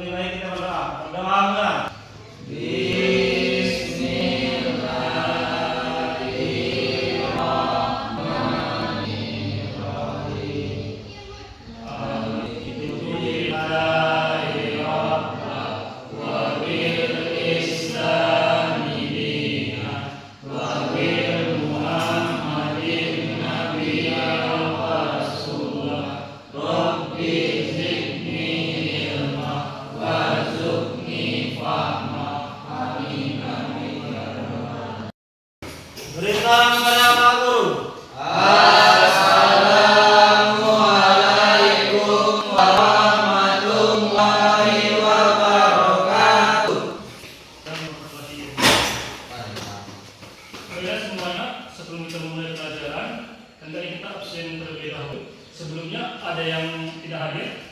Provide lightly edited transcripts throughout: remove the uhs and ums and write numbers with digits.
Mari kita berdoa. Berdoa. Berikan kepada Pak Guru. Assalamualaikum warahmatullahi wabarakatuh. Baiklah semuanya, sebelum kita memulai pelajaran, hendaknya kita absen terlebih dahulu. Sebelumnya ada yang tidak hadir?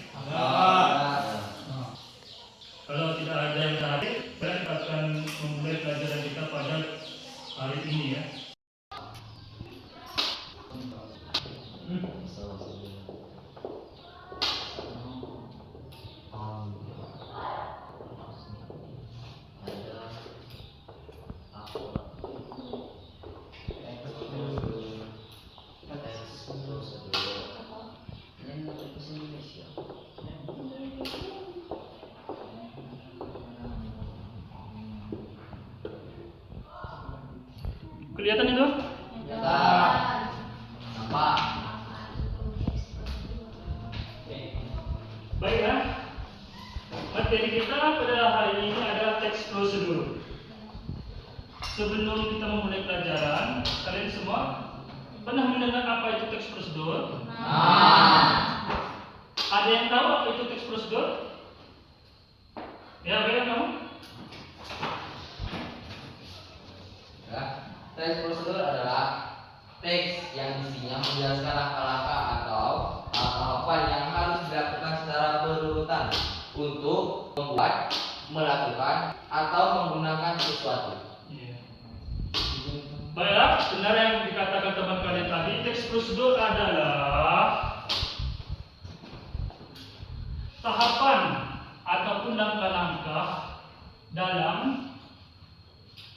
Kalau tidak ada yang tidak hadir, kita akan memulai pelajaran kita pada hari ini ya. Kelihatan itu? Baiklah, materi kita pada hari ini adalah teks prosedur. Sebelum kita memulai pelajaran, kalian semua pernah mendengar apa itu teks prosedur? Ada yang tahu apa itu teks prosedur? Ya, baiklah kamu. Teks prosedur adalah teks yang isinya menjelaskan langkah-langkah atau tahapan yang harus dilakukan secara berurutan untuk membuat, melakukan, atau menggunakan sesuatu. Baiklah, benar yang dikatakan teman kalian tadi, teks prosedur adalah tahapan ataupun langkah-langkah dalam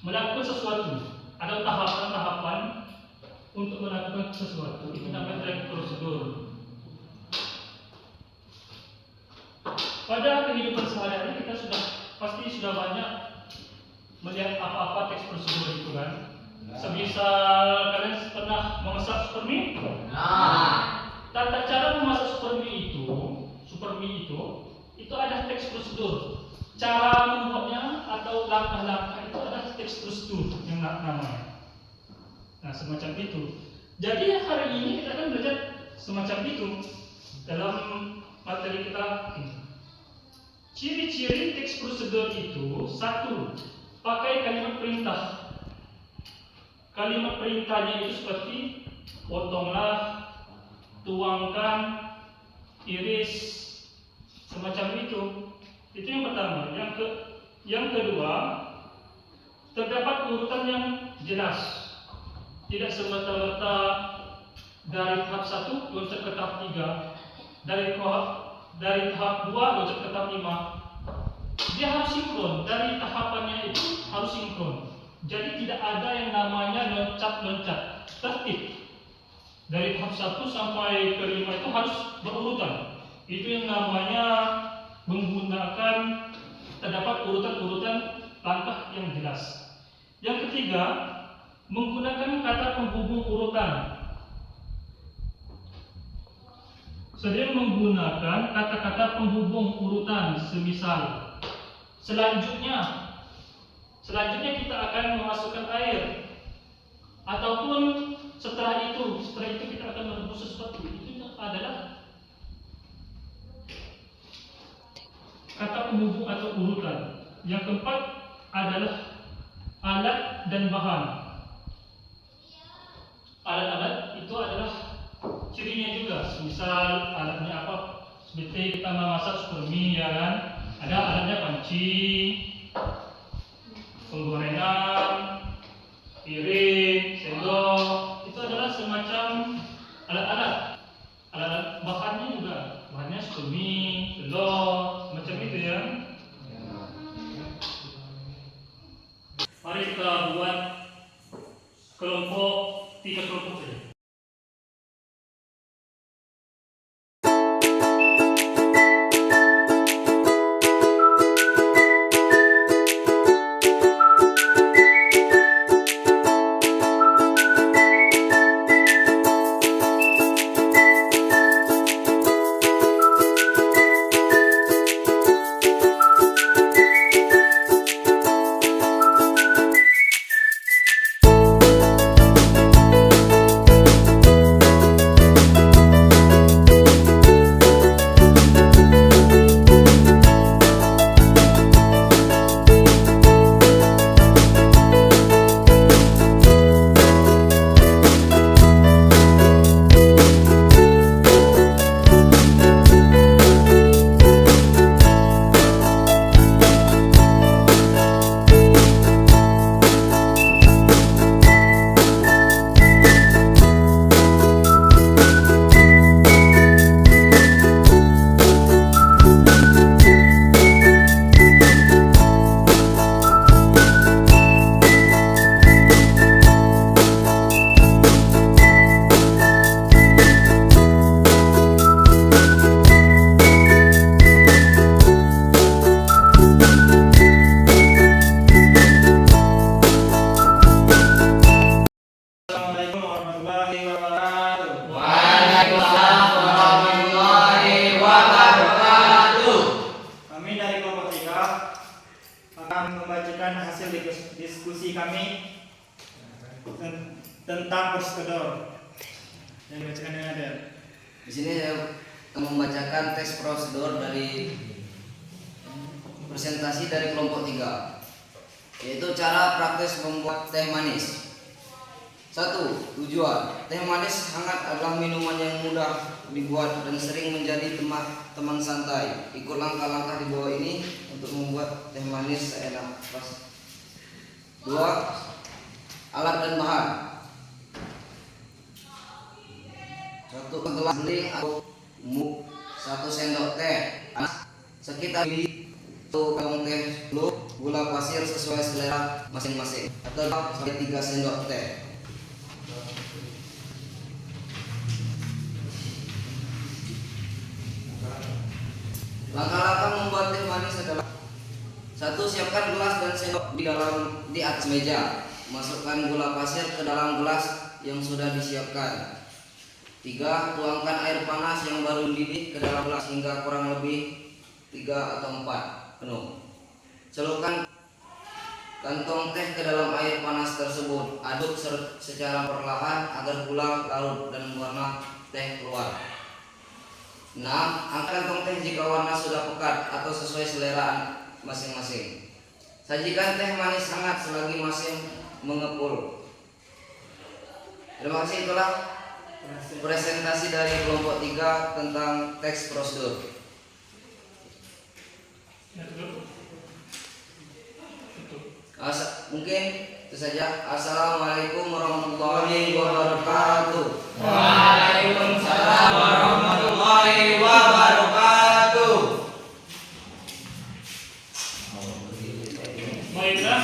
melakukan sesuatu. Ada tahapan-tahapan untuk melakukan sesuatu. Itu namanya teks prosedur. Pada kehidupan sehari-hari kita pasti sudah banyak melihat apa-apa teks prosedur itu kan. Semisal kalian pernah memasak super mie? Tata cara memasak super mie itu ada teks prosedur. Cara membuatnya atau langkah-langkah itu ada teks prosedur yang namanya. Nah, semacam itu. Jadi hari ini kita akan belajar semacam itu dalam materi kita ini. Ciri-ciri teks prosedur itu: satu, pakai kalimat perintah. Kalimat perintahnya itu seperti potonglah, tuangkan, iris, semacam itu. Itu yang pertama. Yang kedua, terdapat urutan yang jelas. Tidak semata-mata dari tahap 1 loncat ke tahap 3, dari tahap 2 loncat ke tahap 5. Dia harus sinkron, dari tahapannya itu harus sinkron. Jadi tidak ada yang namanya loncat-loncat, tertib. Dari tahap 1 sampai ke 5 itu harus berurutan. Itu yang namanya menggunakan terdapat urutan-urutan langkah yang jelas. Yang ketiga, menggunakan kata penghubung urutan. Sering menggunakan kata-kata penghubung urutan, semisal selanjutnya kita akan memasukkan air, ataupun setelah itu kita akan merebus sesuatu. Itu adalah kata penghubung atau urutan. Yang keempat adalah alat dan bahan. Alat-alat itu adalah cirinya juga. Misal alatnya apa? Seperti kita memasak super mie, ya kan? Ada alatnya panci, penggorengan, piring, sendok. Itu adalah semacam alat-alat. Alat bahannya juga, bahannya super mie, telur, semacam itu ya. kita buat kelompok 3 kelompok saja. Assalamualaikum warahmatullahi wabarakatuh. Waalaikumsalam warahmatullahi wabarakatuh. Kami dari kelompok 3 akan membacakan hasil diskusi kami tentang prosedur. Yang dibacakan dengan Adel. Di sini saya akan membacakan teks prosedur dari presentasi dari kelompok 3, yaitu cara praktis membuat teh manis. 1. Tujuan. Teh manis hangat adalah minuman yang mudah dibuat dan sering menjadi teman santai. Ikut langkah-langkah di bawah ini untuk membuat teh manis seenak. 2. Alat dan bahan. 1 gelas beling atau muk, 1 sendok teh panas, sekitar 1 kantong teh, gula pasir sesuai selera masing-masing, atau 2 sampai 3 sendok teh. Langkah-langkah membuat teh manis adalah: 1. Siapkan gelas dan sendok di atas meja. Masukkan gula pasir ke dalam gelas yang sudah disiapkan. 3. Tuangkan air panas yang baru mendidih ke dalam gelas hingga kurang lebih 3 atau 4 penuh. Celupkan kantong teh ke dalam air panas tersebut. Aduk secara perlahan agar gula larut dan warna teh keluar. 6. Angkat kantong teh jika warna sudah pekat atau sesuai selera masing-masing. Sajikan teh manis hangat selagi masih mengepul. Terima kasih, itulah presentasi dari kelompok 3 tentang teks prosedur. Ya, tutup. Mungkin itu saja. Assalamualaikum warahmatullahi wabarakatuh. Waalaikumsalam warahmatullahi wabarakatuh. Baiklah,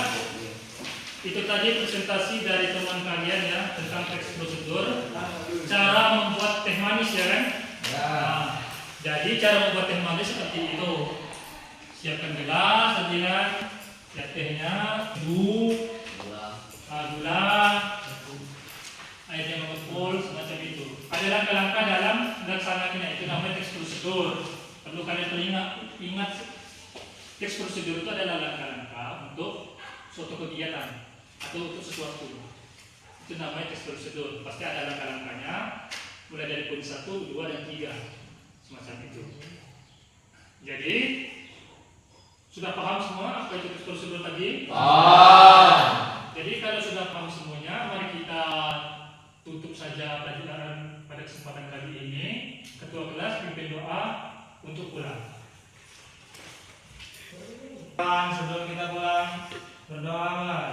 itu tadi presentasi dari teman kalian ya tentang teks prosedur, cara membuat teh manis ya kan? Nah, jadi cara membuat teh manis seperti itu. Siapkan gelas, sajikan ya tehnya, gula, air yang mengepul, semacam itu. Ada langkah-langkah dalam melaksanakannya, itu namanya teks prosedur. Perlu kalian ingat teks prosedur itu adalah langkah-langkah untuk suatu kegiatan atau untuk sesuatu. Itu namanya teks prosedur. Pasti ada langkah-langkahnya, mulai dari poin 1, 2, dan 3, semacam itu. Jadi sudah paham semua apa itu teks prosedur tadi? Jadi kalau sudah paham semuanya, mari kita tutup saja pelajaran pada kesempatan kali ini. Ketua kelas pimpin doa untuk pulang. Sebelum kita pulang, berdoa mulai.